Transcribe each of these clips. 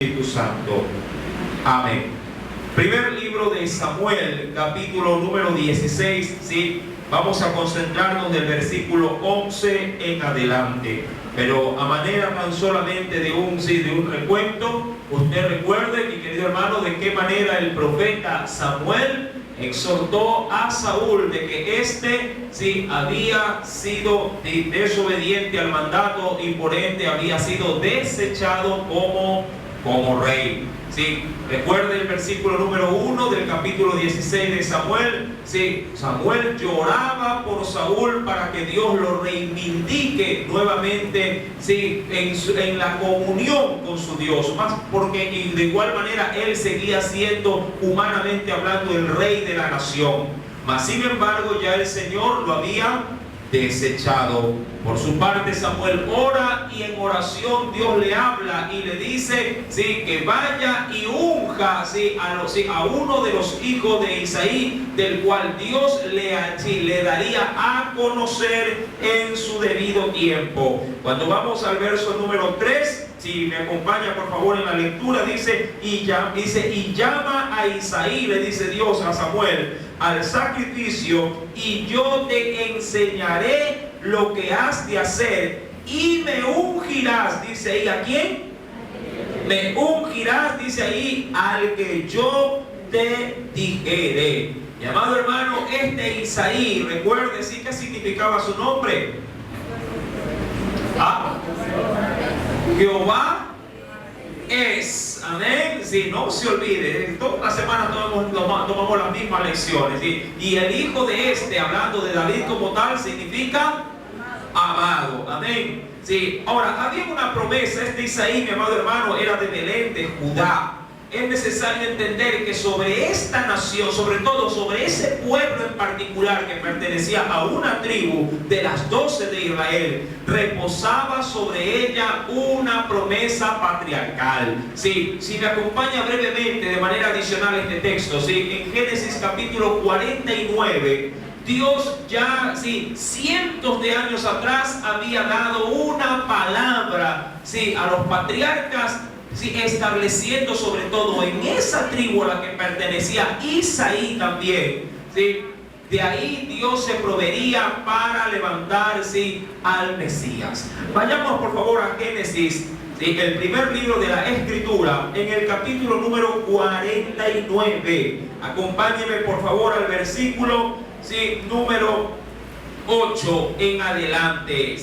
Espíritu Santo. Amén. Primer libro de Samuel, capítulo número 16, ¿sí? Vamos a concentrarnos del versículo 11 en adelante. Pero a manera tan solamente de un recuento, usted recuerde, mi querido hermano, de qué manera el profeta Samuel exhortó a Saúl de que había sido desobediente al mandato y por ende había sido desechado como rey. ¿Sí? Recuerde el versículo número 1 del capítulo 16 de Samuel. ¿Sí? Samuel lloraba por Saúl para que Dios lo reivindique nuevamente, ¿sí? en la comunión con su Dios. Más porque de igual manera él seguía siendo, humanamente hablando, el rey de la nación. Mas sin embargo ya el Señor lo había desechado. Por su parte Samuel ora y en oración Dios le habla y le dice, ¿sí? que vaya y unja, a uno de los hijos de Isaí, del cual Dios le daría a conocer en su debido tiempo. Cuando vamos al verso número 3, si me acompaña por favor en la lectura, dice, y llama a Isaí, le dice Dios a Samuel, al sacrificio, y yo te enseñaré lo que has de hacer, y me ungirás, dice ahí, ¿a quién? Me ungirás, dice ahí, al que yo te dijere. Mi amado hermano, Isaí, recuerde, ¿sí? ¿Qué significaba su nombre? Jehová es, amén. Sí, no se olvide, toda la semana tomamos las mismas lecciones, ¿sí? Y el hijo de hablando de David como tal, significa amado, amén. Sí, ahora, había una promesa, Isaí, mi amado hermano, era de Belén, de Judá. Es necesario entender que sobre esta nación, sobre todo sobre ese pueblo en particular que pertenecía a una tribu de las 12 de Israel, reposaba sobre ella una promesa patriarcal. Sí, si me acompaña brevemente de manera adicional este texto, ¿sí? En Génesis capítulo 49, Dios ya, cientos de años atrás había dado una palabra, a los patriarcas, estableciendo sobre todo en esa tribu a la que pertenecía Isaí también, de ahí Dios se proveería para levantar al Mesías. Vayamos por favor a Génesis, el primer libro de la Escritura, en el capítulo número 49. Acompáñeme por favor al versículo número 8 en adelante,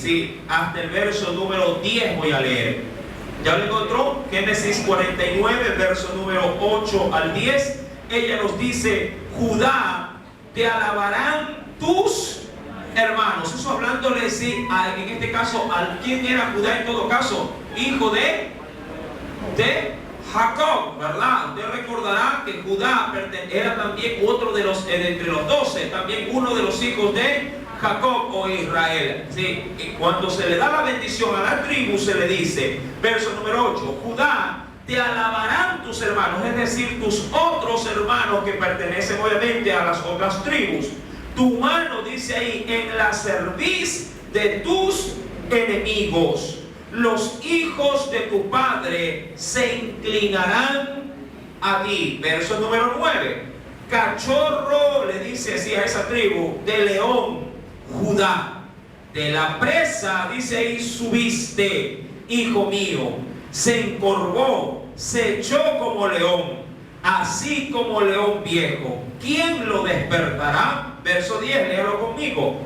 hasta el verso número 10 voy a leer. ¿Ya lo encontró? Génesis 49, verso número 8 al 10. Ella nos dice, Judá, te alabarán tus hermanos. Eso hablándole, en este caso, ¿quién era Judá en todo caso? Hijo de Jacob, ¿verdad? Usted recordará que Judá era también otro de entre los 12, también uno de los hijos de Jacob o Israel. Y cuando se le da la bendición a la tribu, se le dice, verso número 8, Judá, te alabarán tus hermanos, es decir, tus otros hermanos que pertenecen obviamente a las otras tribus. Tu mano, dice ahí, en la cerviz de tus enemigos. Los hijos de tu padre se inclinarán a ti. Verso número 9. Cachorro, le dice así a esa tribu, de león, Judá. De la presa, dice ahí, subiste, hijo mío. Se encorvó, se echó como león, así como león viejo. ¿Quién lo despertará? Verso 10, léalo conmigo.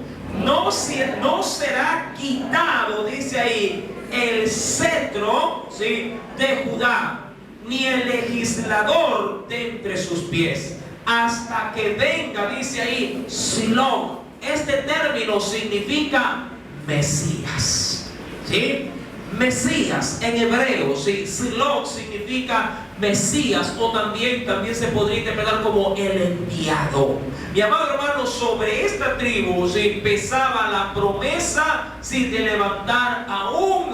No será quitado, dice ahí, el cetro, de Judá, ni el legislador de entre sus pies, hasta que venga, dice ahí, Silón. Este término significa Mesías, Mesías en hebreo, Silón significa Mesías, o también se podría interpretar como el enviado. Mi amado hermano, sobre esta tribu pesaba la promesa de levantar a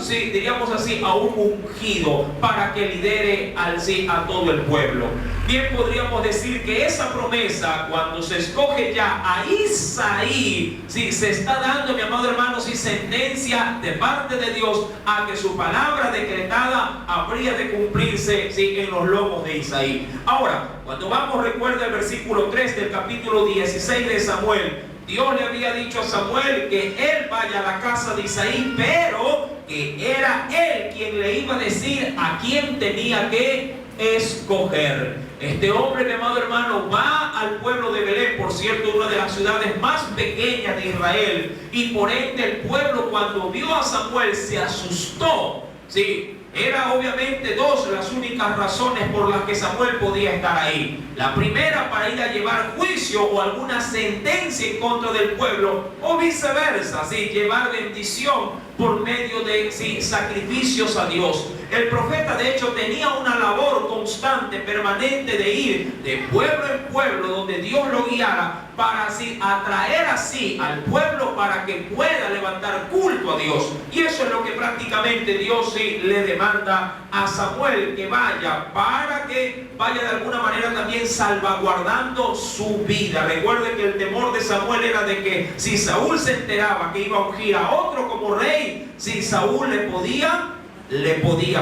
diríamos así, a un ungido para que lidere a todo el pueblo. Bien, podríamos decir que esa promesa, cuando se escoge ya a Isaí, se está dando, mi amado hermano, sentencia de parte de Dios a que su palabra decretada habría de cumplirse, ¿sí?, en los lomos de Isaí. Ahora, cuando vamos, recuerda el versículo 3 del capítulo 16 de Samuel. Dios le había dicho a Samuel que él vaya a la casa de Isaí, pero que era él quien le iba a decir a quién tenía que escoger. Este hombre, mi amado hermano, va al pueblo de Belén, por cierto, una de las ciudades más pequeñas de Israel, y por ende el pueblo, cuando vio a Samuel, se asustó. Sí, era obviamente dos las únicas razones por las que Samuel podía estar ahí. La primera, para ir a llevar juicio o alguna sentencia en contra del pueblo, o viceversa, ¿sí?, llevar bendición por medio de, sí, sacrificios a Dios. El profeta, de hecho, tenía una labor constante, permanente, de ir de pueblo en pueblo donde Dios lo guiara, para así atraer así al pueblo para que pueda levantar culto a Dios. Y eso es lo que prácticamente Dios, sí, le demanda a Samuel, que vaya, para que vaya de alguna manera también salvaguardando su vida. Recuerde que el temor de Samuel era de que si Saúl se enteraba que iba a ungir a otro como rey, si Saúl le podía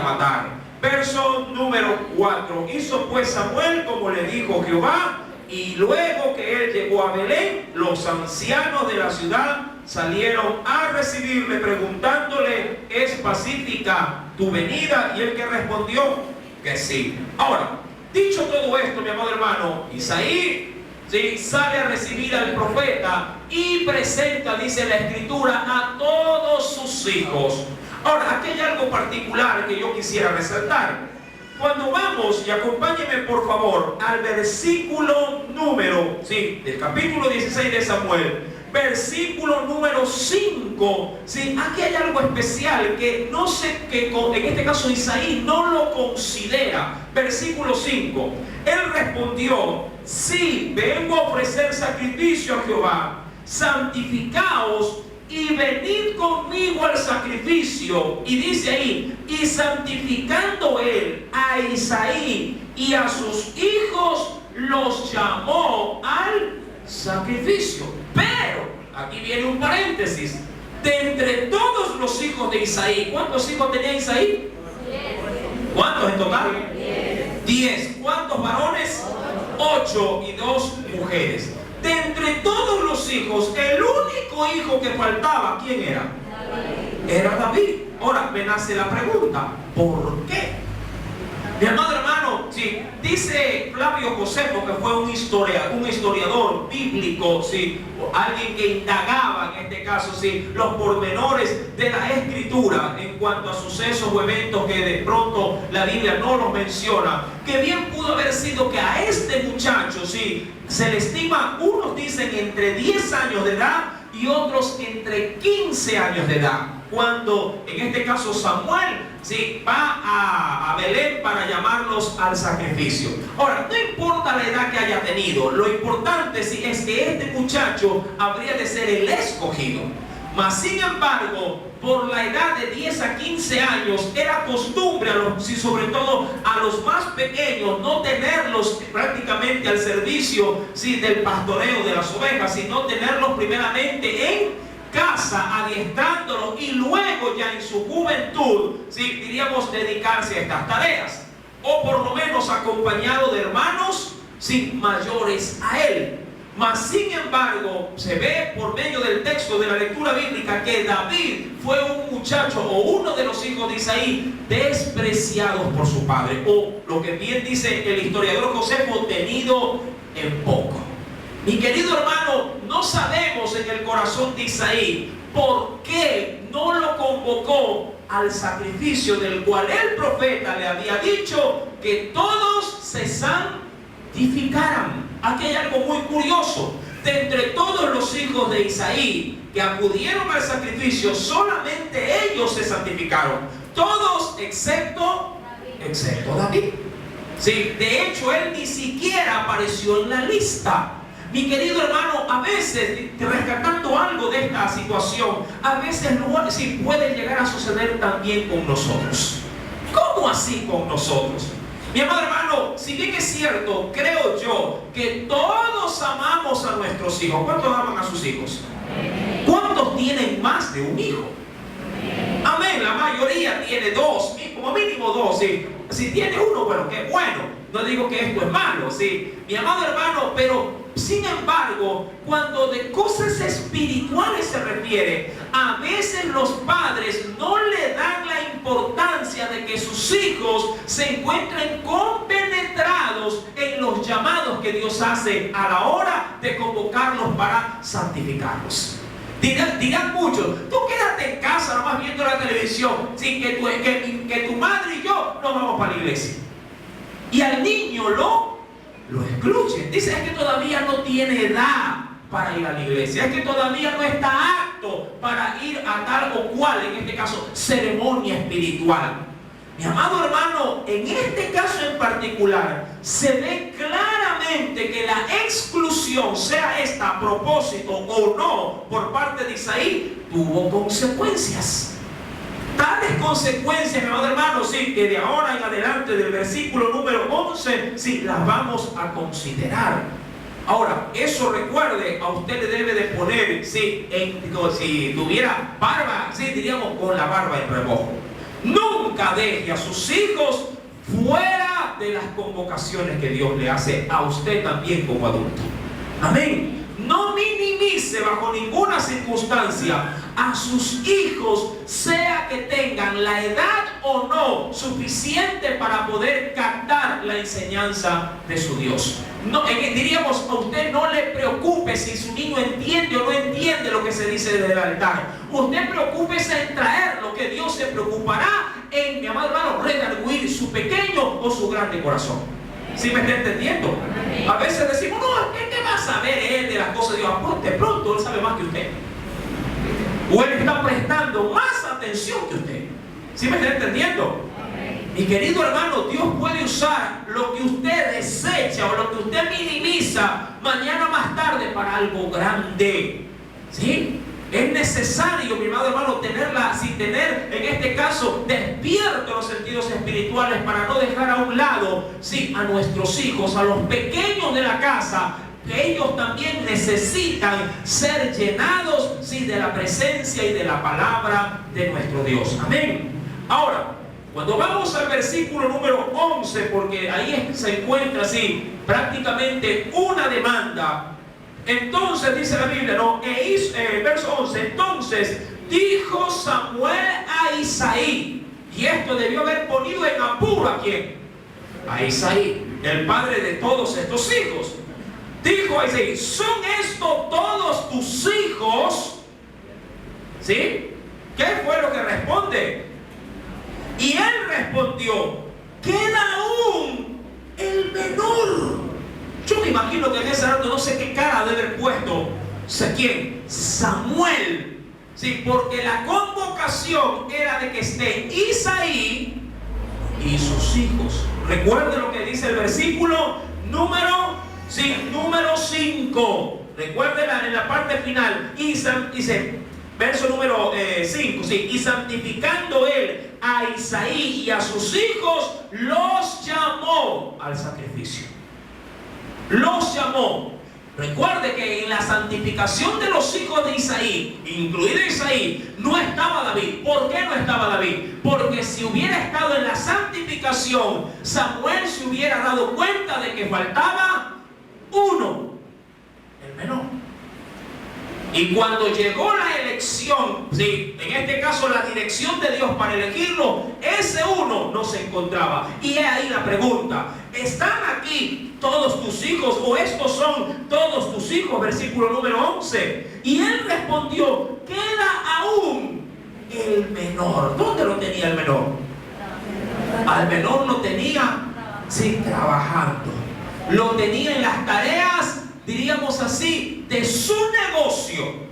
matar. Verso número 4. Hizo pues Samuel como le dijo Jehová, y luego que él llegó a Belén, los ancianos de la ciudad salieron a recibirle, preguntándole: ¿es pacífica tu venida? Y el que respondió que sí. Ahora, dicho todo esto, mi amado hermano, Isaí, ¿sí?, sale a recibir al profeta y presenta, dice la escritura, a todos sus hijos. Ahora, aquí hay algo particular que yo quisiera resaltar. Cuando vamos, y acompáñenme por favor al versículo número, sí, del capítulo 16 de Samuel, versículo número 5, ¿sí?, aquí hay algo especial que no sé, que en este caso Isaí no lo considera. Versículo 5, él respondió: sí, vengo a ofrecer sacrificio a Jehová, santificaos y venid conmigo al sacrificio. Y dice ahí: y santificando él a Isaí y a sus hijos, los llamó al sacrificio. Pero aquí viene un paréntesis: de entre todos los hijos de Isaí, ¿cuántos hijos tenía Isaí? 10. ¿Cuántos en total? 10. ¿Cuántos varones? 8 y 2 mujeres. De entre todos los hijos, el único hijo que faltaba, ¿quién era? David. Era David. Ahora me nace la pregunta: ¿por qué? Mi amado hermano, sí, dice Flavio Josefo, que fue un historiador bíblico, sí, alguien que indagaba en este caso, sí, los pormenores de la escritura en cuanto a sucesos o eventos que de pronto la Biblia no los menciona, que bien pudo haber sido que a este muchacho, sí, se le estima, unos dicen entre 10 años de edad y otros entre 15 años de edad, cuando en este caso Samuel, sí, va a Belén para llamarlos al sacrificio. Ahora, no importa la edad que haya tenido, lo importante, sí, es que este muchacho habría de ser el escogido. Mas sin embargo, por la edad de 10 a 15 años, era costumbre, sobre todo a los más pequeños, no tenerlos prácticamente al servicio, sí, del pastoreo de las ovejas, sino tenerlos primeramente en casa, adiestrándolos, y luego ya en su juventud, sí, diríamos, dedicarse a estas tareas, o por lo menos acompañado de hermanos, sí, mayores a él. Mas sin embargo, se ve por medio del texto de la lectura bíblica que David fue un muchacho, o uno de los hijos de Isaí, despreciados por su padre, o lo que bien dice el historiador Josefo, tenido en poco. Mi querido hermano, no sabemos en el corazón de Isaí por qué no lo convocó al sacrificio del cual el profeta le había dicho que todos se santificaran. Aquí hay algo muy curioso: de entre todos los hijos de Isaí que acudieron al sacrificio, solamente ellos se santificaron, todos excepto David. Sí, de hecho él ni siquiera apareció en la lista. Mi querido hermano, a veces, rescatando algo de esta situación, a veces sí puede llegar a suceder también con nosotros. ¿Cómo así con nosotros? Mi amado hermano, si bien es cierto, creo yo que todos amamos a nuestros hijos. ¿Cuántos aman a sus hijos? ¿Cuántos tienen más de un hijo? Amén. La mayoría tiene dos, como mínimo dos. ¿Sí? Si tiene uno, bueno, qué bueno. No digo que esto es malo, ¿sí? Mi amado hermano, pero sin embargo, cuando de cosas espirituales se refiere, a veces los padres no le dan la importancia de que sus hijos se encuentren compenetrados en los llamados que Dios hace a la hora de convocarlos para santificarlos. Dirán muchos, tú quédate en casa nomás viendo la televisión, ¿sí? que tu madre y yo nos vamos para la iglesia. Y al niño lo excluyen. Dice, es que todavía no tiene edad para ir a la iglesia. Es que todavía no está apto para ir a tal o cual, en este caso, ceremonia espiritual. Mi amado hermano, en este caso en particular, se ve claramente que la exclusión, sea esta a propósito o no, por parte de Isaí, tuvo consecuencias. Tales consecuencias, mi amado hermano, sí, que de ahora en adelante, del versículo número 11, sí, las vamos a considerar. Ahora, eso recuerde, a usted le debe de poner, sí, si tuviera barba, sí, diríamos con la barba en remojo. Nunca deje a sus hijos fuera de las convocaciones que Dios le hace a usted también como adulto. Amén. No minimice bajo ninguna circunstancia a sus hijos, sea que tengan la edad o no suficiente para poder captar la enseñanza de su Dios. No, diríamos, a usted no le preocupe si su niño entiende o no entiende lo que se dice desde el altar. Usted preocúpese en traer lo que Dios se preocupará en, mi amado hermano, redarguir su pequeño o su grande corazón. ¿Sí me está entendiendo? A veces decimos, no, ¿qué va a saber él de las cosas de Dios? De pronto él sabe más que usted. O él está prestando más atención que usted. ¿Sí me está entendiendo? Mi querido hermano, Dios puede usar lo que usted desecha o lo que usted minimiza mañana más tarde para algo grande. ¿Sí? Es necesario, mi amado hermano, tener en este caso despiertos los sentidos espirituales para no dejar a un lado, sí, a nuestros hijos, a los pequeños de la casa, que ellos también necesitan ser llenados, sí, de la presencia y de la palabra de nuestro Dios. Amén. Ahora, cuando vamos al versículo número 11, porque ahí se encuentra, sí, prácticamente una demanda. Entonces dice la Biblia, ¿no? Verso 11, entonces dijo Samuel a Isaí, y esto debió haber ponido en apuro ¿a quién? A Isaí, el padre de todos estos hijos. Dijo a Isaí, ¿son estos todos tus hijos? ¿Sí? ¿Qué fue lo que responde? Y él respondió, queda aún el menor. Yo me imagino que en ese rato no sé qué cara debe haber puesto. ¿Sé quién? Samuel. Sí, porque la convocación era de que esté Isaí y sus hijos. Recuerde lo que dice el versículo número 5. Recuerde en la parte final. Dice, verso número 5. Sí, y santificando él a Isaí y a sus hijos, los llamó al sacrificio. Los llamó. Recuerde que en la santificación de los hijos de Isaí, incluido Isaí, no estaba David. ¿Por qué no estaba David? Porque si hubiera estado en la santificación, Samuel se hubiera dado cuenta de que faltaba uno, el menor. Y cuando llegó la elección, sí, en este caso la dirección de Dios para elegirlo, ese uno no se encontraba. Y es ahí la pregunta, ¿están aquí todos tus hijos o estos son todos tus hijos? Versículo número 11. Y él respondió, queda aún el menor. ¿Dónde lo tenía el menor? Al menor lo tenía, sí, trabajando. Lo tenía en las tareas, diríamos así, de su negocio.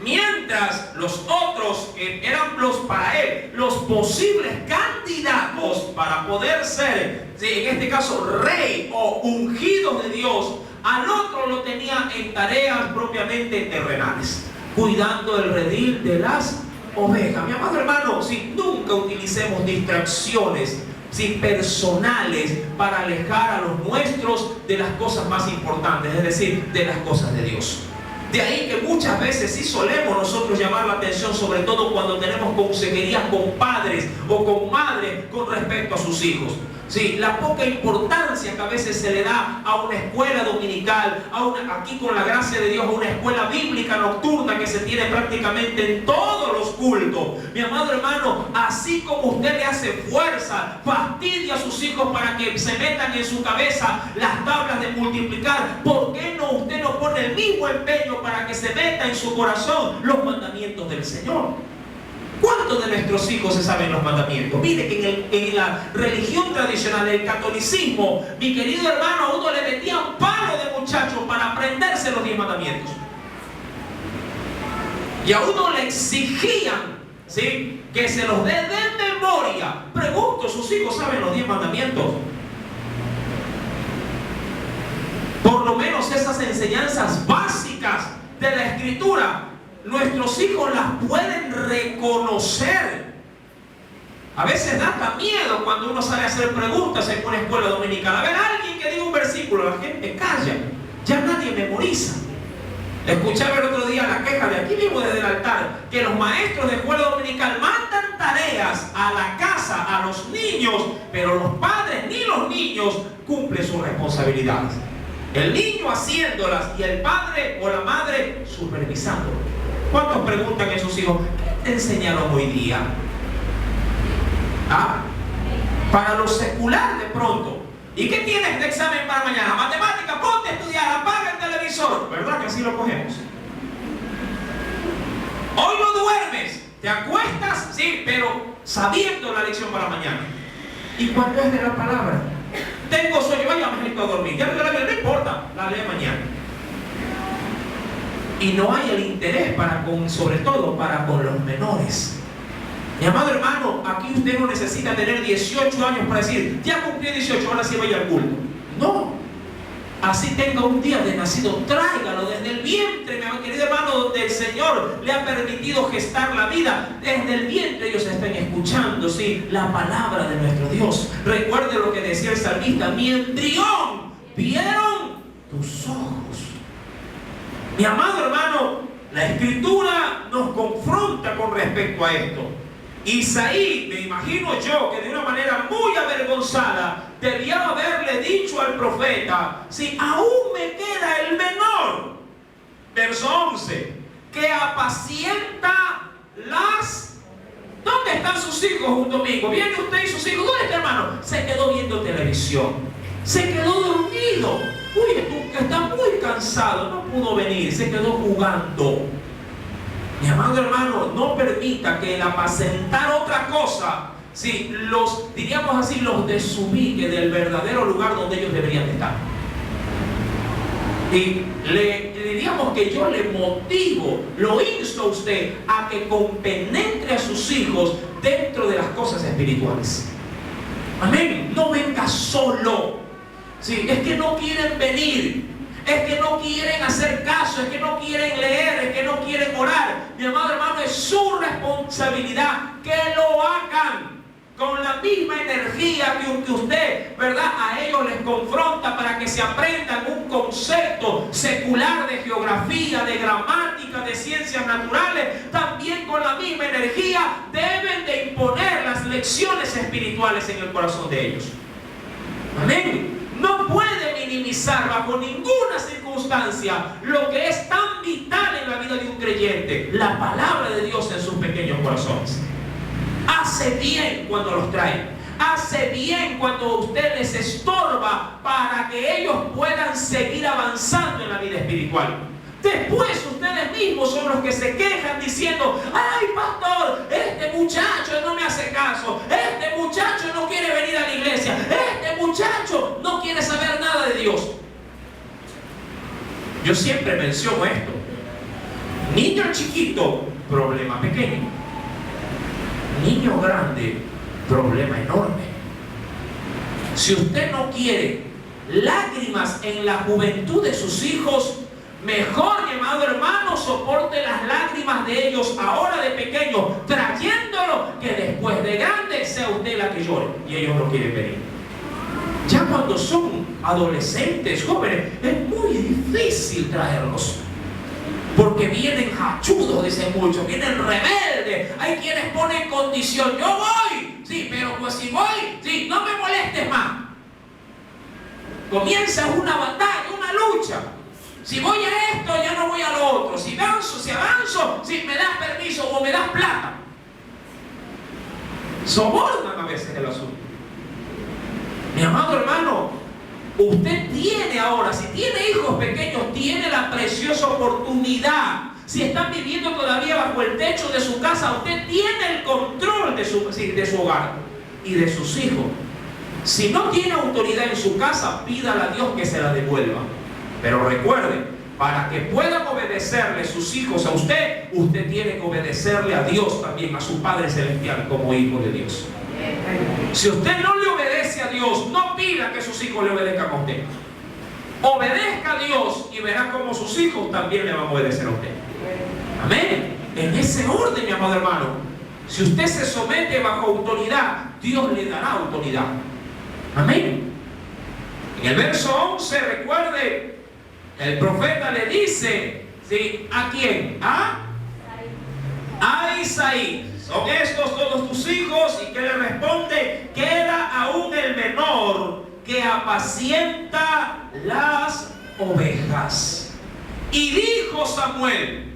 Mientras los otros eran para él los posibles candidatos para poder ser, sí, en este caso, rey o ungido de Dios, al otro lo tenía en tareas propiamente terrenales, cuidando el redil de las ovejas. Mi amado hermano, si nunca utilicemos distracciones personales para alejar a los nuestros de las cosas más importantes, es decir, de las cosas de Dios. De ahí que muchas veces sí solemos nosotros llamar la atención, sobre todo cuando tenemos consejería con padres o con madres con respecto a sus hijos. Sí, la poca importancia que a veces se le da a una escuela dominical, aquí con la gracia de Dios, a una escuela bíblica nocturna que se tiene prácticamente en todos los cultos. Mi amado hermano, así como usted le hace fuerza, fastidia a sus hijos para que se metan en su cabeza las tablas de multiplicar, ¿por qué no usted no pone el mismo empeño para que se meta en su corazón los mandamientos del Señor? ¿Cuántos de nuestros hijos se saben los mandamientos? Mire que en la religión tradicional, el catolicismo, mi querido hermano, a uno le metían palo de muchacho para aprenderse los 10 mandamientos. Y a uno le exigían, ¿sí?, que se los dé de memoria. Pregunto, ¿sus hijos saben los 10 mandamientos? Por lo menos esas enseñanzas básicas de la Escritura, nuestros hijos las pueden reconocer. A veces da hasta miedo cuando uno sale a hacer preguntas en una escuela dominical. A ver, alguien que diga un versículo, la gente calla, ya nadie memoriza. Escuchaba el otro día la queja de aquí mismo desde el altar, que los maestros de escuela dominical mandan tareas a la casa a los niños, pero los padres ni los niños cumplen sus responsabilidades. El niño haciéndolas y el padre o la madre supervisándolo. ¿Cuántos preguntan a sus hijos, qué te enseñaron hoy día? Para lo secular de pronto. ¿Y qué tienes de examen para mañana? Matemática, ponte a estudiar, apaga el televisor. ¿Verdad que así lo cogemos? Hoy no duermes, te acuestas, sí, pero sabiendo la lección para mañana. ¿Y cuándo es de la palabra? Tengo sueño, vaya a dormir. Ya no importa, la leo mañana. Y no hay el interés sobre todo para con los menores. Mi amado hermano, aquí usted no necesita tener 18 años para decir, ya cumplí 18, ahora sí voy al culto. No. Así tenga un día de nacido, tráigalo desde el vientre, mi querido hermano, donde el Señor le ha permitido gestar la vida. Desde el vientre ellos están escuchando, sí, la palabra de nuestro Dios. Recuerde lo que decía el salmista, mi embrión vieron tus ojos. Mi amado hermano, la Escritura nos confronta con respecto a esto. Isaí, me imagino yo, que de una manera muy avergonzada, debía haberle dicho al profeta, si aún me queda el menor, verso 11, que apacienta las... ¿Dónde están sus hijos un domingo? Viene usted y sus hijos, ¿dónde está, hermano? Se quedó viendo televisión, se quedó dormido. Uy, está muy cansado, no pudo venir, se quedó jugando. Mi amado hermano, no permita que el apacentar otra cosa, sí, diríamos así, los desubique del verdadero lugar donde ellos deberían estar. Y le diríamos que yo le motivo, lo insto a usted a que compenetre a sus hijos dentro de las cosas espirituales. Amén. No venga solo. Sí, es que no quieren venir, es que no quieren hacer caso, es que no quieren leer, es que no quieren orar. Mi amado hermano, es su responsabilidad que lo hagan con la misma energía que usted, ¿verdad?, a ellos les confronta para que se aprendan un concepto secular de geografía, de gramática, de ciencias naturales. También con la misma energía deben de imponer las lecciones espirituales en el corazón de ellos. Amén. No puede minimizar bajo ninguna circunstancia lo que es tan vital en la vida de un creyente, la palabra de Dios en sus pequeños corazones. Hace bien cuando los trae, hace bien cuando usted les estorba para que ellos puedan seguir avanzando en la vida espiritual. Después ustedes mismos son los que se quejan diciendo, ay pastor, este muchacho no me hace caso, este muchacho no quiere venir a la iglesia, este muchacho no quiere saber nada de Dios. Yo siempre menciono esto. Niño chiquito, problema pequeño. Niño grande, problema enorme. Si usted no quiere lágrimas en la juventud de sus hijos, mejor, mi amado hermano, soporte las lágrimas de ellos ahora de pequeño, trayéndolo, que después de grande sea usted la que llore y ellos no quieren venir. Ya cuando son adolescentes, jóvenes, es muy difícil traerlos. Porque vienen hachudos, dicen muchos, vienen rebeldes. Hay quienes ponen condición: yo voy, sí, pero pues si voy, sí, no me molestes más. Comienza una batalla, una lucha. Si voy a esto, ya no voy a lo otro. Si avanzo, si me das permiso o me das plata. Sobornan a veces el asunto. Mi amado hermano, usted tiene ahora, si tiene hijos pequeños, tiene la preciosa oportunidad. Si están viviendo todavía bajo el techo de su casa, usted tiene el control de su hogar y de sus hijos. Si no tiene autoridad en su casa, pídale a Dios que se la devuelva. Pero recuerde, para que puedan obedecerle sus hijos a usted, usted tiene que obedecerle a Dios también, a su Padre Celestial, como hijo de Dios. Si usted no le obedece a Dios, no pida que sus hijos le obedezcan a usted. Obedezca a Dios y verá cómo sus hijos también le van a obedecer a usted. Amén. En ese orden, mi amado hermano, si usted se somete bajo autoridad, Dios le dará autoridad. Amén. En el verso 11, recuerde, el profeta le dice, ¿sí? ¿A quién? A Isaí. ¿Son estos todos tus hijos? Y que le responde: queda aún el menor que apacienta las ovejas. Y dijo Samuel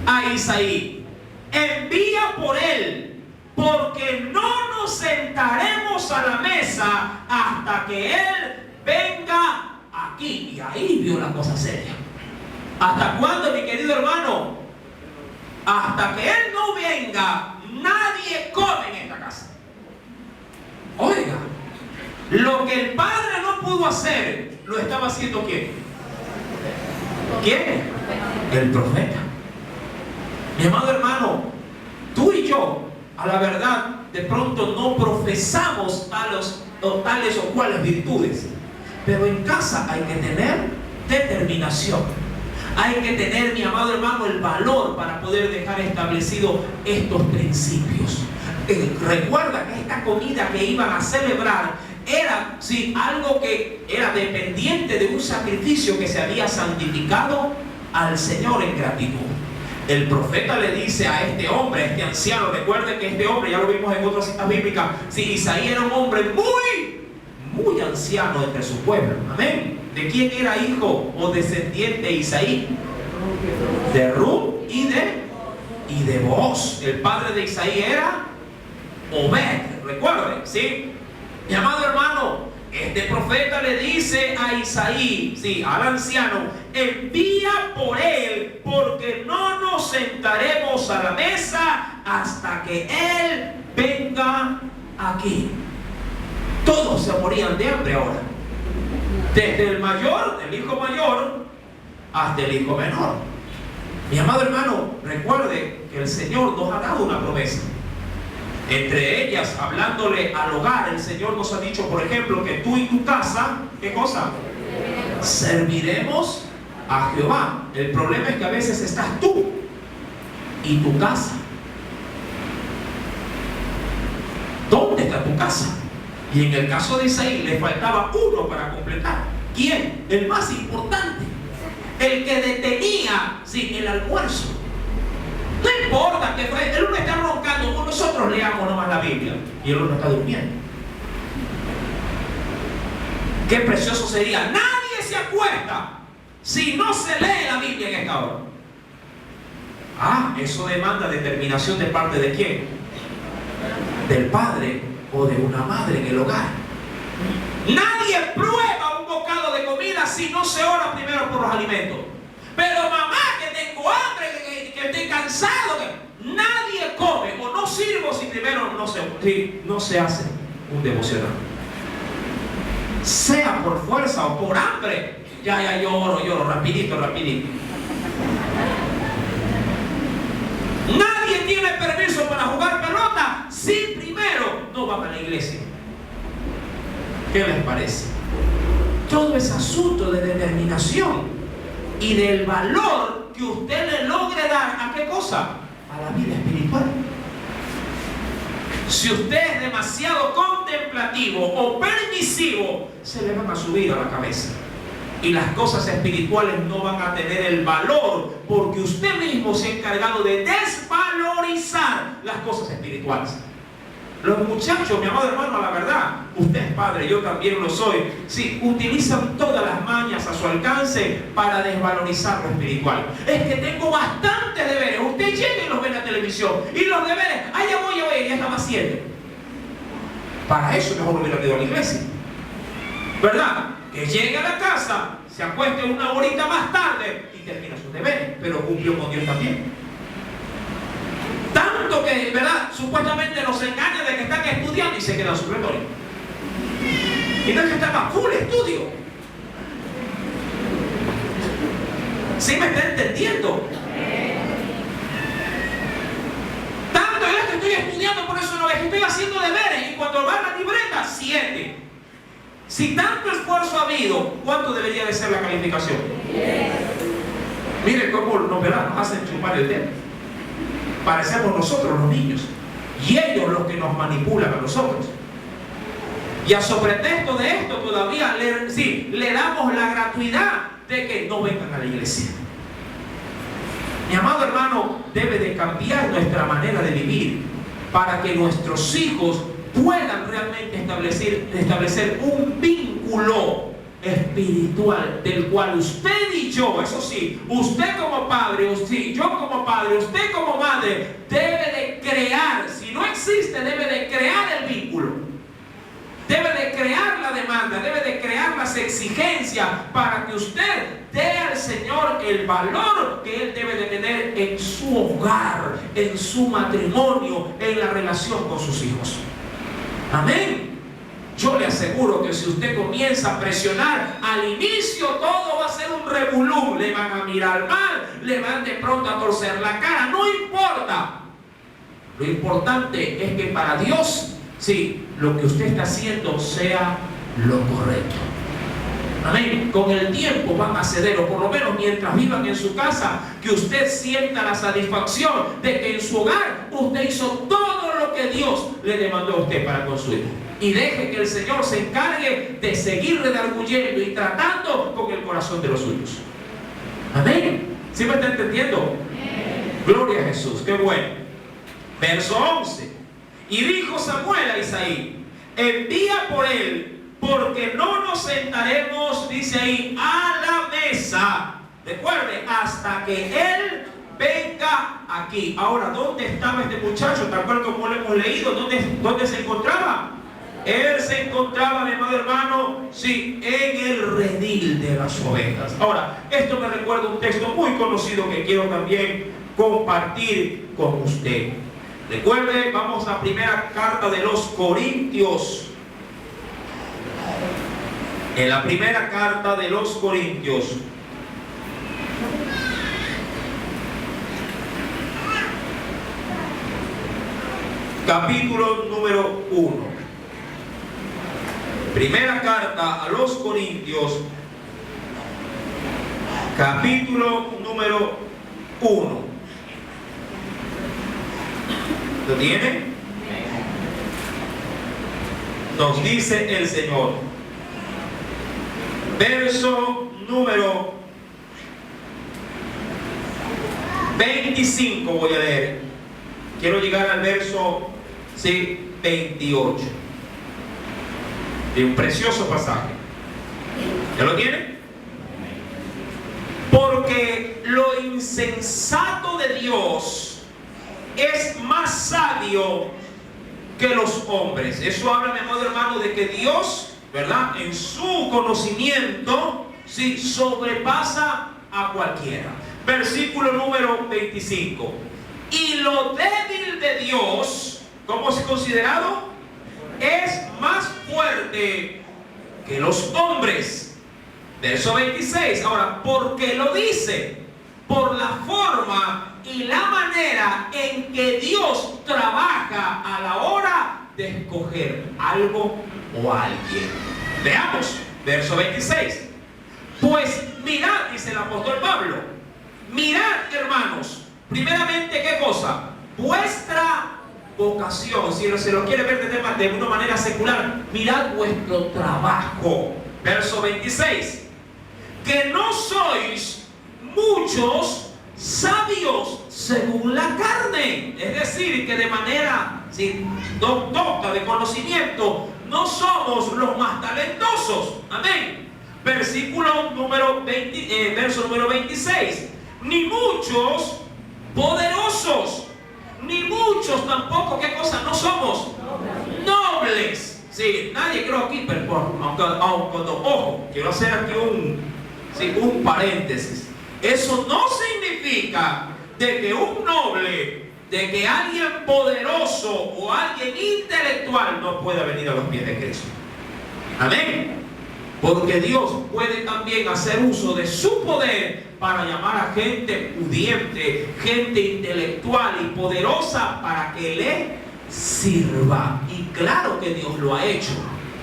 a Isaí: envía por él, porque no nos sentaremos a la mesa hasta que él venga aquí. Y ahí vio la cosa seria. ¿Hasta cuándo, mi querido hermano? Hasta que él no venga, nadie come en esta casa. Oiga, lo que el padre no pudo hacer, lo estaba haciendo ¿quién? ¿Quién? El profeta. Mi amado hermano, tú y yo, a la verdad, de pronto no profesamos tales o cuales virtudes. Pero en casa hay que tener determinación. Hay que tener, mi amado hermano, el valor para poder dejar establecidos estos principios. Recuerda que esta comida que iban a celebrar era, sí, algo que era dependiente de un sacrificio que se había santificado al Señor en gratitud. El profeta le dice a este hombre, a este anciano, recuerde que este hombre, ya lo vimos en otras citas bíblicas, sí, Isaí era un hombre muy anciano entre su pueblo. Amén. ¿De quién era hijo o descendiente Isaí? De Ruth y de Booz. El padre de Isaí era Obed. Recuerden, ¿sí? Mi amado hermano, este profeta le dice a Isaí, sí, al anciano: envía por él, porque no nos sentaremos a la mesa hasta que él venga aquí. Todos se morían de hambre ahora. Desde el mayor, el hijo mayor, hasta el hijo menor. Mi amado hermano, recuerde que el Señor nos ha dado una promesa. Entre ellas, hablándole al hogar, el Señor nos ha dicho, por ejemplo, que tú y tu casa, ¿qué cosa? Serviremos a Jehová. El problema es que a veces estás tú y tu casa. ¿Dónde está tu casa? Y en el caso de Isaí le faltaba uno para completar. ¿Quién? El más importante. El que detenía, sí, el almuerzo. No importa que el uno está roncando, con nosotros leamos nomás la Biblia y el otro está durmiendo. Qué precioso sería. Nadie se acuesta si no se lee la Biblia en esta hora. Eso demanda determinación de parte de quién. Del padre o de una madre en el hogar. Nadie prueba un bocado de comida si no se ora primero por los alimentos. Pero mamá, que tengo hambre, que estoy cansado, nadie come o no sirvo si primero no se hace un devocional. Sea por fuerza o por hambre. Ya lloro, rapidito. Nadie tiene permiso para jugar pelota si primero no va a la iglesia. ¿Qué les parece? Todo es asunto de determinación y del valor que usted le logre dar. ¿A qué cosa? A la vida espiritual. Si usted es demasiado contemplativo o permisivo, se le van a subir a la cabeza. Y las cosas espirituales no van a tener el valor porque usted mismo se ha encargado de desvalorizar las cosas espirituales. Los muchachos, mi amado hermano, la verdad, usted es padre, yo también lo soy, sí, utilizan todas las mañas a su alcance para desvalorizar lo espiritual. Es que tengo bastantes deberes. Usted llega y los ve en la televisión. Y los deberes, ya voy, ya estaba haciendo. Para eso mejor hubiera ido a la iglesia. ¿Verdad? Que llegue a la casa, se acueste una horita más tarde y termina sus deberes, pero cumplió con Dios también. Tanto que, ¿verdad? Supuestamente nos engañan de que están estudiando y se quedan su rectorio. Y no es que están a full estudio. ¿Sí me está entendiendo? Tanto es que estoy estudiando, por eso no es que estoy haciendo deberes. Y cuando va a la libreta, 7. Si tanto esfuerzo ha habido, ¿cuánto debería de ser la calificación? Mire cómo nos hacen chupar el dedo. Parecemos nosotros los niños y ellos los que nos manipulan a nosotros. Y a sobretexto de esto todavía le damos la gratuidad de que no vengan a la iglesia. Mi amado hermano, debe de cambiar nuestra manera de vivir para que nuestros hijos puedan realmente establecer un vínculo espiritual del cual usted y yo, eso sí, usted como padre, yo como padre, usted como madre, debe de crear. Si no existe, debe de crear el vínculo, debe de crear la demanda, debe de crear las exigencias para que usted dé al Señor el valor que Él debe de tener en su hogar, en su matrimonio, en la relación con sus hijos. Amén. Yo le aseguro que si usted comienza a presionar, al inicio todo va a ser un revolú. Le van a mirar mal, le van de pronto a torcer la cara. No importa. Lo importante es que para Dios, sí, lo que usted está haciendo sea lo correcto. Amén. Con el tiempo van a ceder, o por lo menos mientras vivan en su casa, que usted sienta la satisfacción de que en su hogar usted hizo todo lo que Dios le demandó a usted para con su hijo. Y deje que el Señor se encargue de seguir redarguyendo y tratando con el corazón de los suyos. Amén. ¿Sí me está entendiendo? Amén. Gloria a Jesús, qué bueno. Verso 11. Y dijo Samuel a Isaí: envía por él, porque no nos sentaremos, dice ahí, a la mesa. Recuerde, hasta que él venga aquí. Ahora, ¿dónde estaba este muchacho? Tal cual como lo hemos leído, ¿dónde se encontraba? Él se encontraba, mi amado hermano, sí, en el redil de las ovejas. Ahora, esto me recuerda un texto muy conocido que quiero también compartir con usted. Recuerde, vamos a la primera carta de los Corintios. En la primera carta de los Corintios, capítulo número 1. Primera carta a los Corintios, capítulo número 1. ¿Lo tiene? Nos dice el Señor. Verso número 25 voy a leer. Quiero llegar al verso 28. De un precioso pasaje. ¿Ya lo tiene? Porque lo insensato de Dios es más sabio que los hombres. Eso habla, mi amado hermano, de que Dios, ¿verdad?, en su conocimiento, sí, sobrepasa a cualquiera. Versículo número 25. Y lo débil de Dios, ¿cómo es considerado? Es más fuerte que los hombres. Verso 26. Ahora, ¿por qué lo dice? Por la forma y la manera en que Dios trabaja a la hora de escoger algo o alguien. Veamos, verso 26. Pues mirad, dice el apóstol Pablo, mirad, hermanos, primeramente, ¿qué cosa? Vuestra vocación. Si se lo quiere ver de una manera secular, mirad vuestro trabajo. Verso 26. que no sois muchos sabios según la carne. Es decir, que de manera docta de conocimiento no somos los más talentosos. Amén. Versículo número 20, verso número 26. Ni muchos poderosos, ni muchos tampoco, ¿qué cosa? No somos nobles. Sí, nadie creo aquí, pero aunque ojo, quiero hacer aquí un paréntesis. Eso no significa de que un noble, de que alguien poderoso o alguien intelectual no pueda venir a los pies de Cristo. Amén. Porque Dios puede también hacer uso de su poder para llamar a gente pudiente, gente intelectual y poderosa para que le sirva. Y claro que Dios lo ha hecho.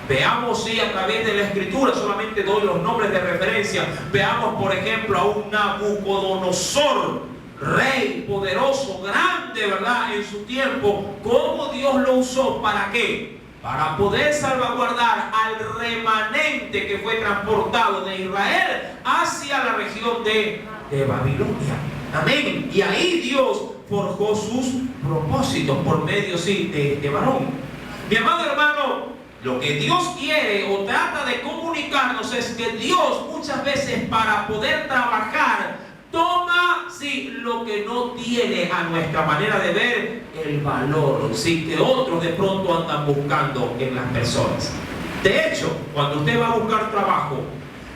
Veamos si a través de la Escritura, solamente doy los nombres de referencia. Veamos por ejemplo a un Nabucodonosor, rey poderoso, grande, ¿verdad? En su tiempo, cómo Dios lo usó. ¿Para qué? Para poder salvaguardar al remanente que fue transportado de Israel hacia la región de Babilonia. Amén. Y ahí Dios forjó sus propósitos por medio de varón. Mi amado hermano, lo que Dios quiere o trata de comunicarnos es que Dios muchas veces, para poder trabajar, toma lo que no tiene a nuestra manera de ver el valor que otros de pronto andan buscando en las personas. De hecho, cuando usted va a buscar trabajo,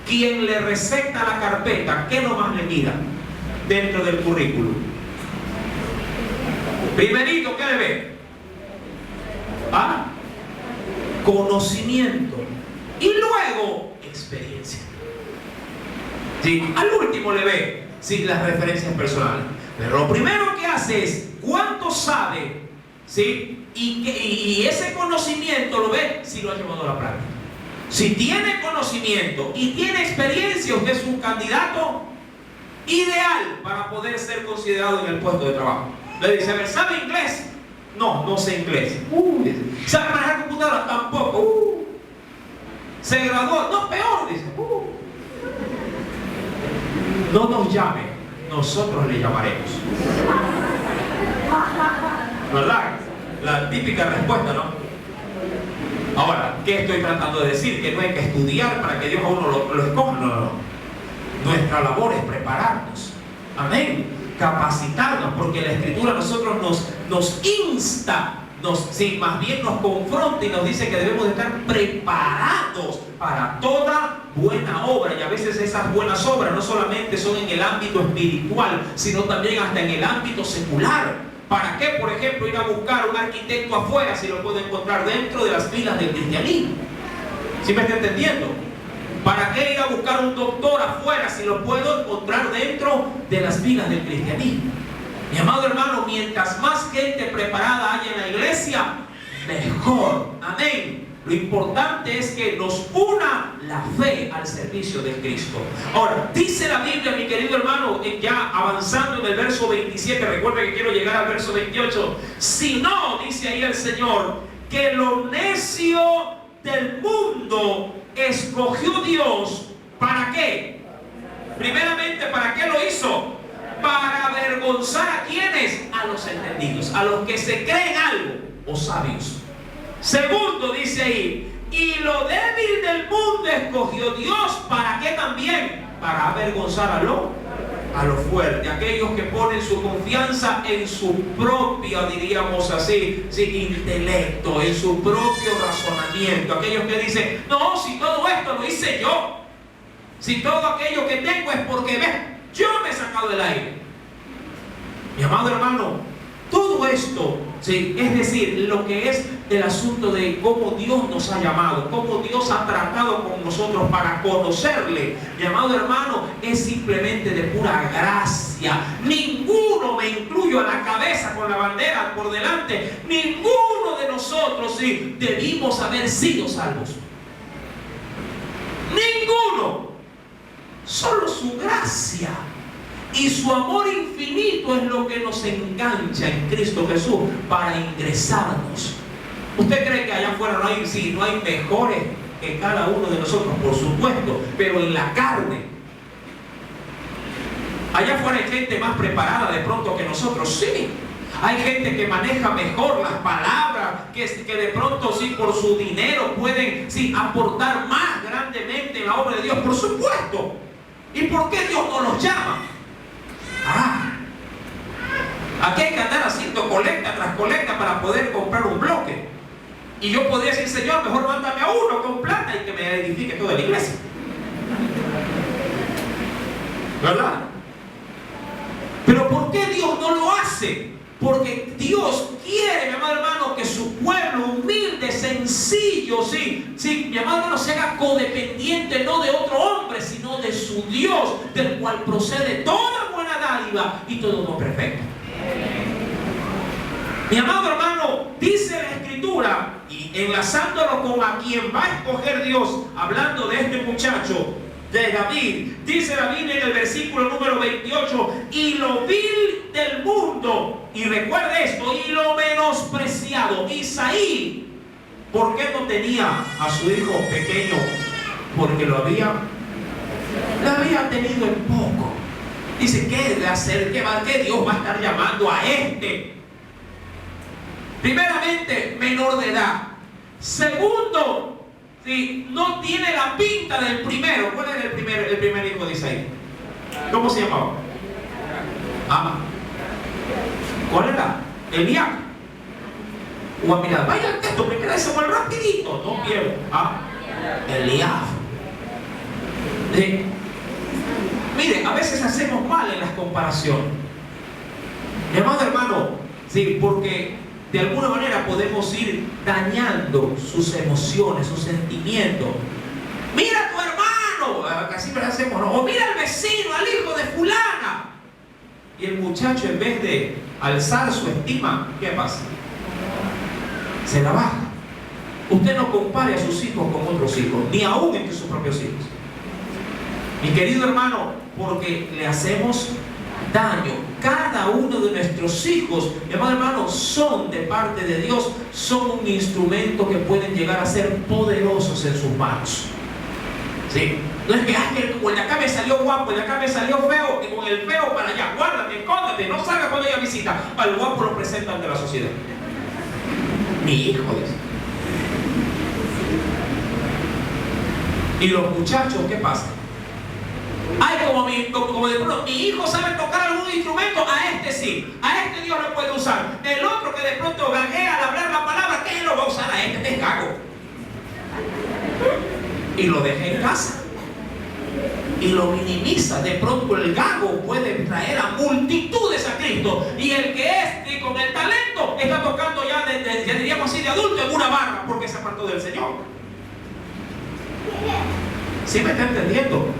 quien le receta la carpeta, ¿qué nomás le mira dentro del currículum? Primerito, ¿qué le ve? Conocimiento y luego experiencia. Al último le ve las referencias personales. Pero lo primero que hace es cuánto sabe, y ese conocimiento lo ve si lo ha llevado a la práctica. Si tiene conocimiento y tiene experiencia, usted es un candidato ideal para poder ser considerado en el puesto de trabajo. Le dice, a ver, ¿sabe inglés? No sé inglés. ¿Sabe manejar computadora? Tampoco. ¿Se graduó? No, peor, dice. No nos llame, nosotros le llamaremos. ¿Verdad? La típica respuesta, ¿no? Ahora, ¿qué estoy tratando de decir? Que no hay que estudiar para que Dios a uno lo escoja. No. Nuestra labor es prepararnos. Amén. Capacitarnos, porque la Escritura a nosotros nos insta, más bien nos confronta y nos dice que debemos de estar preparados para toda buena obra. Y a veces esas buenas obras no solamente son en el ámbito espiritual, sino también hasta en el ámbito secular. ¿Para qué, por ejemplo, ir a buscar un arquitecto afuera si lo puedo encontrar dentro de las filas del cristianismo? ¿Sí me está entendiendo? ¿Para qué ir a buscar un doctor afuera si lo puedo encontrar dentro de las filas del cristianismo? Mi amado hermano, mientras más gente preparada haya en la iglesia, mejor. Amén. Lo importante es que nos una la fe al servicio de Cristo. Ahora, dice la Biblia, mi querido hermano, ya avanzando en el verso 27, recuerda que quiero llegar al verso 28. Si no, dice ahí el Señor, que lo necio del mundo escogió Dios. ¿Para qué? Primeramente, ¿para qué lo hizo? Para avergonzar a quienes, a los entendidos, a los que se creen algo o sabios. Segundo, dice ahí, y lo débil del mundo escogió Dios. ¿Para qué también? Para avergonzar a lo fuerte, aquellos que ponen su confianza en su propio, diríamos así, intelecto, en su propio razonamiento, aquellos que dicen, no, si todo esto lo hice yo, si todo aquello que tengo es porque yo me he sacado del aire. Mi amado hermano, todo esto, es decir, lo que es el asunto de cómo Dios nos ha llamado, cómo Dios ha tratado con nosotros para conocerle, mi amado hermano, es simplemente de pura gracia. Ninguno, me incluyo a la cabeza con la bandera por delante, ninguno de nosotros debimos haber sido salvos. Ninguno. Solo su gracia y su amor infinito es lo que nos engancha en Cristo Jesús para ingresarnos. ¿Usted cree que allá afuera no hay mejores que cada uno de nosotros? Por supuesto, pero en la carne Allá afuera hay gente más preparada de pronto que nosotros, sí. Hay gente que maneja mejor las palabras, que de pronto sí por su dinero pueden sí aportar más grandemente en la obra de Dios, por supuesto. ¿Y por qué Dios no los llama? Aquí hay que andar haciendo colecta tras colecta para poder comprar un bloque. Y yo podría decir, Señor, mejor mándame a uno con plata y que me edifique toda la iglesia. ¿Verdad? Pero ¿por qué Dios no lo hace? Porque Dios quiere, mi amado hermano, que su pueblo humilde, sencillo, mi amado hermano, se haga codependiente no de otro hombre, sino de su Dios, del cual procede toda buena dádiva y todo don perfecto. Mi amado hermano, dice la Escritura, y enlazándolo con a quien va a escoger Dios, hablando de este muchacho, de David, dice la Biblia en el versículo número 28, y lo vil del mundo, y recuerde esto, y lo menospreciado. Isaí, ¿por qué no tenía a su hijo pequeño? Porque lo había tenido en poco. Dice, ¿qué debe hacer? ¿Qué Dios va a estar llamando a este? Primeramente, menor de edad. Segundo, no tiene la pinta del primero. ¿Cuál era el primer hijo de Isaí? ¿Cómo se llamaba? ¿Cuál era? Eliab. Mirad, vaya al texto, primera se vuelve rapidito. No pierdo. Eliab. Mire, a veces hacemos mal en las comparaciones. Mi amado hermano, porque de alguna manera podemos ir dañando sus emociones, sus sentimientos. Mira a tu hermano, casi me lo hacemos, ¿no? O mira al vecino, al hijo de fulana. Y el muchacho, en vez de alzar su estima, ¿qué pasa? Se la baja. Usted no compare a sus hijos con otros hijos, ni aún entre sus propios hijos. Mi querido hermano, porque le hacemos daño. Cada uno de nuestros hijos, mi amado hermano, son de parte de Dios, son un instrumento que pueden llegar a ser poderosos en sus manos. ¿Sí? No es que como el de acá me salió guapo, el de acá me salió feo, y con el feo para allá, guárdate, escóndete, no salga cuando haya visita. Al guapo lo presenta ante la sociedad. Mi hijo, dice. Y los muchachos, ¿qué pasa? Ay, como de pronto, mi hijo sabe tocar algún instrumento, a este sí, a este Dios lo puede usar. El otro que de pronto gaguea al hablar la palabra, ¿qué lo va a usar? A este es gago. Y lo deja en casa. Y lo minimiza. De pronto el gago puede traer a multitudes a Cristo. Y el que es con el talento está tocando ya diríamos así, de adulto en una barra, porque se apartó del Señor. ¿Sí me está entendiendo?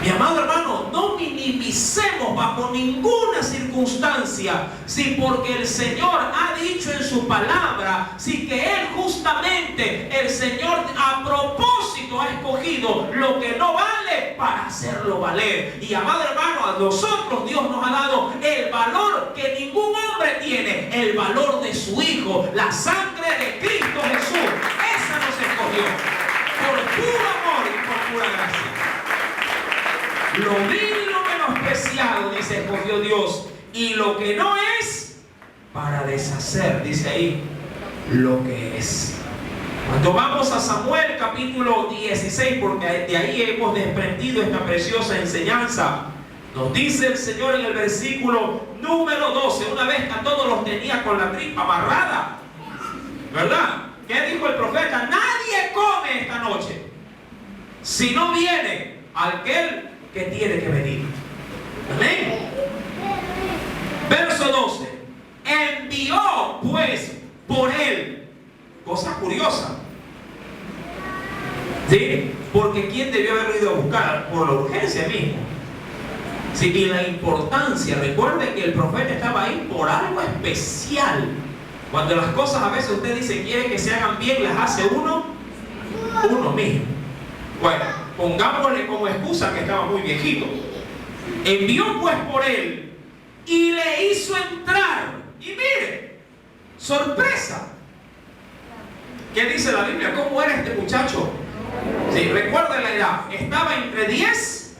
Mi amado hermano, no minimicemos bajo ninguna circunstancia, porque el Señor ha dicho en su palabra, que Él justamente, el Señor a propósito ha escogido lo que no vale para hacerlo valer. Y amado hermano, a nosotros Dios nos ha dado el valor que ningún hombre tiene, el valor de su Hijo, la sangre de Cristo Jesús. Esa nos escogió por puro amor y por pura gracia. Lo vil y lo menospreciado, dice, escogió Dios, y lo que no es, para deshacer, dice ahí, lo que es. Cuando vamos a Samuel capítulo 16, porque de ahí hemos desprendido esta preciosa enseñanza, nos dice el Señor en el versículo número 12, una vez que a todos los tenía con la tripa amarrada, ¿verdad? ¿Qué dijo el profeta? Nadie come esta noche, si no viene aquel que tiene que venir. Amén. Verso 12. Envió pues por él. Cosa curiosa. ¿Sí? Porque ¿quién debió haber ido a buscar? Por la urgencia mismo. ¿Sí? Y la importancia. Recuerden que el profeta estaba ahí por algo especial. Cuando las cosas a veces usted dice quiere que se hagan bien, las hace uno mismo. Bueno, pongámosle como excusa que estaba muy viejito. Envió pues por él y le hizo entrar. Y mire, sorpresa. ¿Qué dice la Biblia? ¿Cómo era este muchacho? Sí, recuerden la edad. Estaba entre 10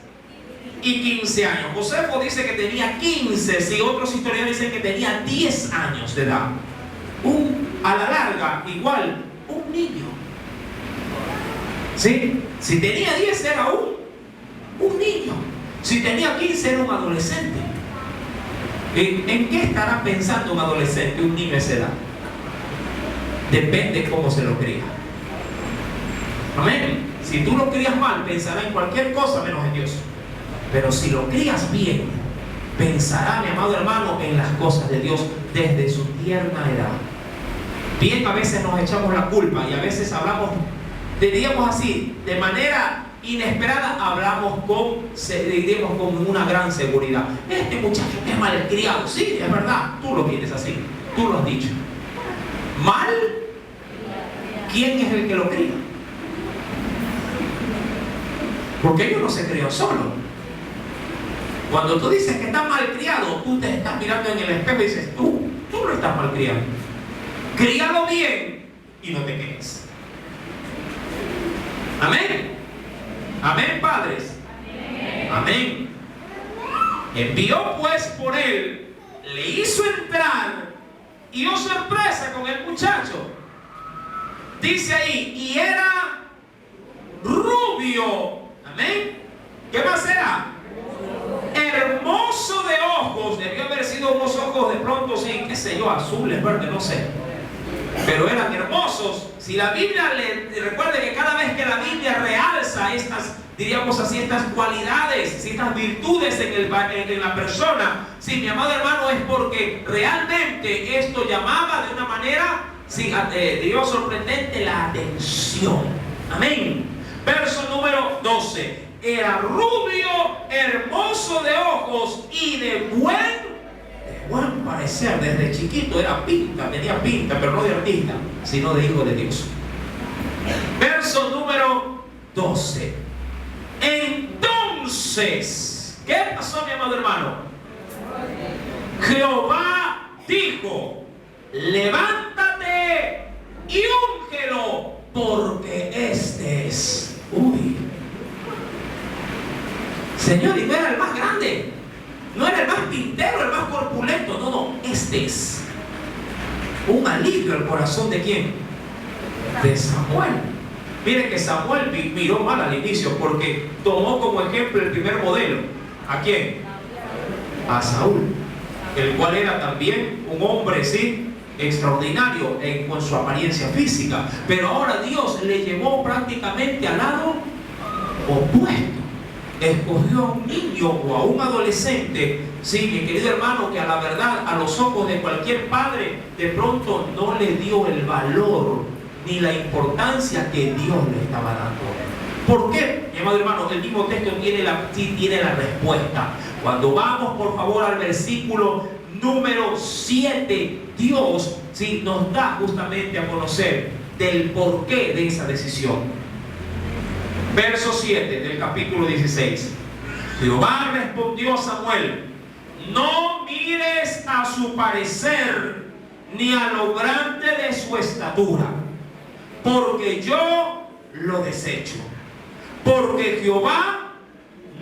y 15 años. Josefo dice que tenía 15, si otros historiadores dicen que tenía 10 años de edad. A la larga, igual, un niño. ¿Sí? Si tenía 10 era un niño. Si tenía 15 era un adolescente. ¿En qué estará pensando un adolescente, un niño de esa edad? Depende cómo se lo cría. Amén. Si tú lo crías mal, pensará en cualquier cosa menos en Dios. Pero si lo crías bien, pensará, mi amado hermano, en las cosas de Dios desde su tierna edad. Bien, a veces nos echamos la culpa y a veces hablamos, diríamos así, de manera inesperada, hablamos diríamos con una gran seguridad. Este muchacho que es malcriado, sí, es verdad, tú lo tienes así, tú lo has dicho. ¿Mal? ¿Quién es el que lo cría? Porque ellos no se crió solo. Cuando tú dices que está malcriado, tú te estás mirando en el espejo y dices, tú no estás malcriado. Críalo bien y no te quedes. Amén. Amén, padres. Amén. Envió pues por él, le hizo entrar y oh sorpresa con el muchacho. Dice ahí, y era rubio. Amén. ¿Qué más era? Hermoso de ojos. Debió haber sido unos ojos de pronto, sí, qué sé yo, azules, verdes, no sé. Pero eran hermosos. Si la Biblia recuerde que cada vez que la Biblia realza estas, diríamos así, estas cualidades, estas virtudes en la persona, sí, mi amado hermano, es porque realmente esto llamaba de una manera, sí, diríamos sorprendente, la atención. Amén. Verso número 12. Era rubio, hermoso de ojos y de buen parecer. Desde chiquito era pinta, tenía pinta, pero no de artista, sino de hijo de Dios. Verso número 12. Entonces, ¿qué pasó, mi amado hermano? Jehová dijo, levántate y úngelo, porque este es. Señor, y no era el más grande, no era el más pintero, el más corpulento, no, este es un alivio al corazón de ¿quién? De Samuel. Miren que Samuel miró mal al inicio porque tomó como ejemplo el primer modelo. ¿A quién? A Saúl, el cual era también un hombre, sí, extraordinario con su apariencia física, pero ahora Dios le llevó prácticamente al lado opuesto. Escogió a un niño o a un adolescente, sí, mi querido hermano, que a la verdad, a los ojos de cualquier padre, de pronto no le dio el valor ni la importancia que Dios le estaba dando. ¿Por qué? Mi amado hermano, el mismo texto tiene la respuesta. Cuando vamos, por favor, al versículo número 7, Dios, sí, nos da justamente a conocer del porqué de esa decisión. Verso 7 del capítulo 16. Jehová respondió a Samuel, no mires a su parecer ni a lo grande de su estatura, porque yo lo desecho. Porque Jehová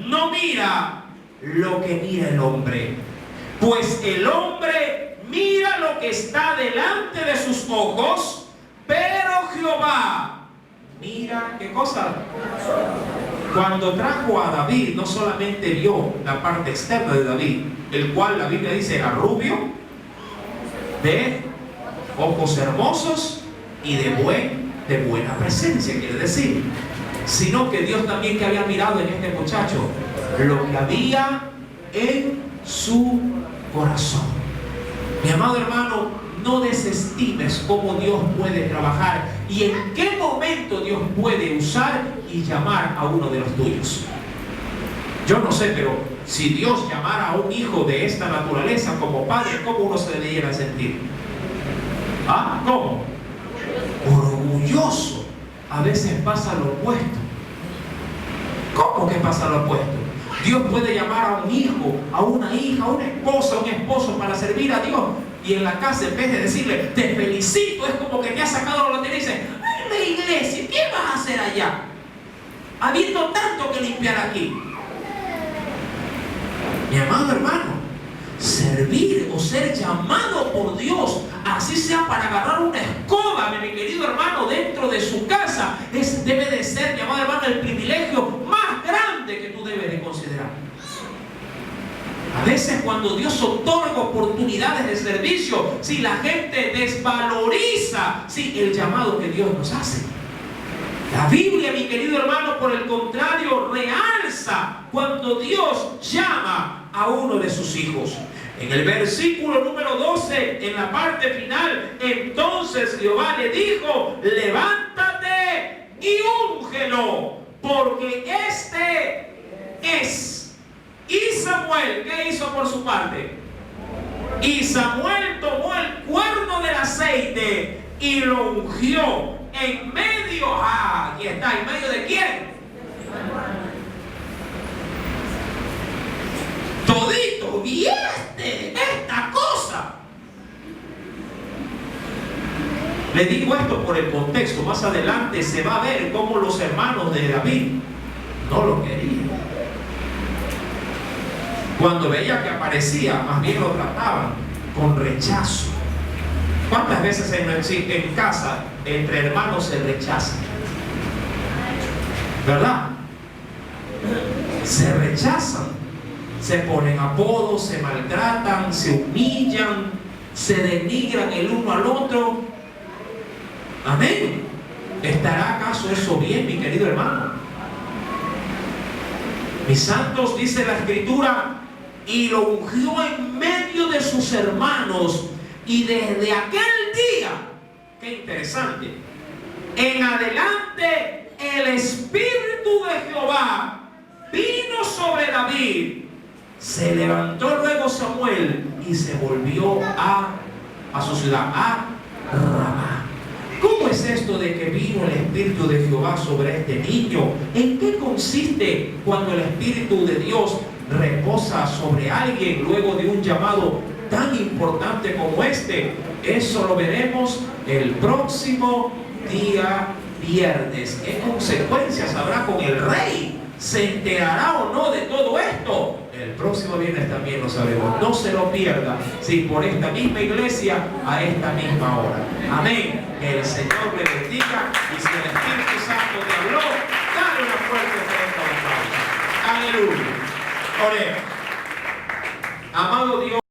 no mira lo que mira el hombre, pues el hombre mira lo que está delante de sus ojos, pero Jehová mira, ¿qué cosa? Cuando trajo a David, no solamente vio la parte externa de David, el cual la Biblia dice era rubio, de ojos hermosos y de buena presencia, quiere decir, sino que Dios también que había mirado en este muchacho lo que había en su corazón. Mi amado hermano, no desestimes cómo Dios puede trabajar y en qué momento Dios puede usar y llamar a uno de los tuyos. Yo no sé, pero si Dios llamara a un hijo de esta naturaleza como padre, ¿cómo uno se debiera sentir? ¿Ah? ¿Cómo? Orgulloso. A veces pasa lo opuesto. ¿Cómo que pasa lo opuesto? Dios puede llamar a un hijo, a una hija, a una esposa, a un esposo para servir a Dios. Y en la casa, en vez de decirle, te felicito, es como que te ha sacado la lotería y dice, ay, la iglesia, ¿qué vas a hacer allá? Habiendo tanto que limpiar aquí. Mi amado hermano, servir o ser llamado por Dios, así sea para agarrar una escoba, mi querido hermano, dentro de su casa, debe de ser, mi amado hermano, el privilegio más grande que tú debes de considerar. A veces cuando Dios otorga oportunidades de servicio, si la gente desvaloriza el llamado que Dios nos hace. La Biblia, mi querido hermano, por el contrario, realza cuando Dios llama a uno de sus hijos. En el versículo número 12, en la parte final, entonces Jehová le dijo: levántate y úngelo, porque este es. Y Samuel, ¿qué hizo por su parte? Y Samuel tomó el cuerno del aceite y lo ungió en medio. Aquí está, ¿en medio de quién? Todito. Y esta cosa. Le digo esto por el contexto. Más adelante se va a ver cómo los hermanos de David no lo querían. Cuando veía que aparecía, más bien lo trataban con rechazo. ¿Cuántas veces en casa entre hermanos se rechazan? ¿Verdad? Se rechazan, se ponen apodos, se maltratan, se humillan, se denigran el uno al otro. Amén. ¿Estará acaso eso bien, mi querido hermano? Mis santos, dice la Escritura, y lo ungió en medio de sus hermanos. Y desde aquel día, qué interesante, en adelante el Espíritu de Jehová vino sobre David. Se levantó luego Samuel y se volvió a su ciudad, a Ramá. ¿Cómo es esto de que vino el Espíritu de Jehová sobre este niño? ¿En qué consiste cuando el Espíritu de Dios reposa sobre alguien luego de un llamado tan importante como este? Eso lo veremos el próximo día viernes. ¿Qué consecuencias habrá con el rey? ¿Se enterará o no de todo esto? El próximo viernes también lo sabemos. No se lo pierda, si por esta misma iglesia, a esta misma hora. Amén. Que el Señor le bendiga, y si el Espíritu Santo te habló, dale una fuerte ofrenda a la palabra. Aleluya. Oremos. Amado Dios.